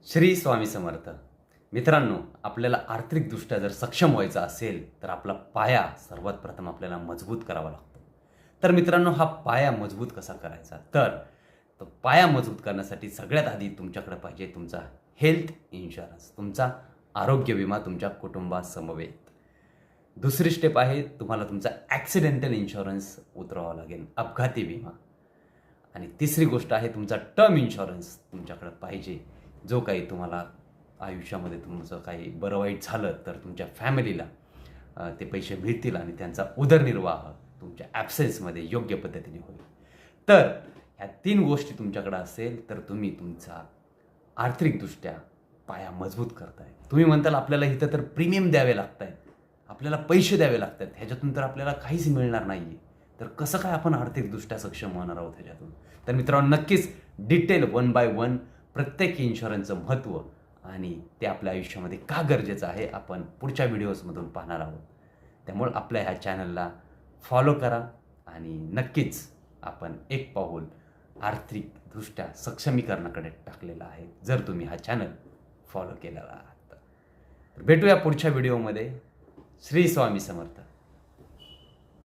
श्री स्वामी समर्थ. मित्रांनो, आपल्याला आर्थिकदृष्ट्या जर सक्षम व्हायचं असेल तर आपला पाया सर्वात प्रथम आपल्याला मजबूत करावा लागतो. तर मित्रांनो, हा पाया मजबूत कसा करायचा? तर तो पाया मजबूत करण्यासाठी सगळ्यात आधी तुमच्याकडे पाहिजे तुमचा हेल्थ इन्शुरन्स, तुमचा आरोग्य विमा तुमच्या कुटुंबासमवेत. दुसरी स्टेप आहे तुम्हाला तुमचा ॲक्सिडेंटल इन्शुरन्स उतरवावा लागेल, अपघाती विमा. आणि तिसरी गोष्ट आहे तुमचा टर्म इन्शुरन्स तुमच्याकडे पाहिजे, जो काही तुम्हाला आयुष्यामध्ये तुमचं काही बरं वाईट झालं तर तुमच्या फॅमिलीला ते पैसे मिळतील आणि त्यांचा उदरनिर्वाह तुमच्या ॲब्सेन्समध्ये योग्य पद्धतीने होईल. तर ह्या 3 गोष्टी तुमच्याकडे असेल तर तुम्ही तुमचा आर्थिकदृष्ट्या पाया मजबूत करताय. तुम्ही म्हणताल आपल्याला इथं तर प्रीमियम द्यावे लागत आहेत, आपल्याला पैसे द्यावे लागत आहेत, ह्याच्यातून तर आपल्याला काहीच मिळणार नाही आहे, तर कसं काय आपण आर्थिकदृष्ट्या सक्षम होणार आहोत ह्याच्यातून? तर मित्रांनो, नक्कीच डिटेल 1 बाय 1 प्रत्येक इन्शुरन्सचं महत्त्व आणि ते आपल्या आयुष्यामध्ये का गरजेचं आहे आपण पुढच्या व्हिडिओजमधून पाहणार आहोत. त्यामुळे आपल्या ह्या चॅनलला फॉलो करा आणि नक्कीच आपण एक पाऊल आर्थिकदृष्ट्या सक्षमीकरणाकडे टाकलेलं आहे जर तुम्ही हा चॅनल फॉलो केलेला आहात. तर भेटूया पुढच्या व्हिडिओमध्ये. श्री स्वामी समर्थ.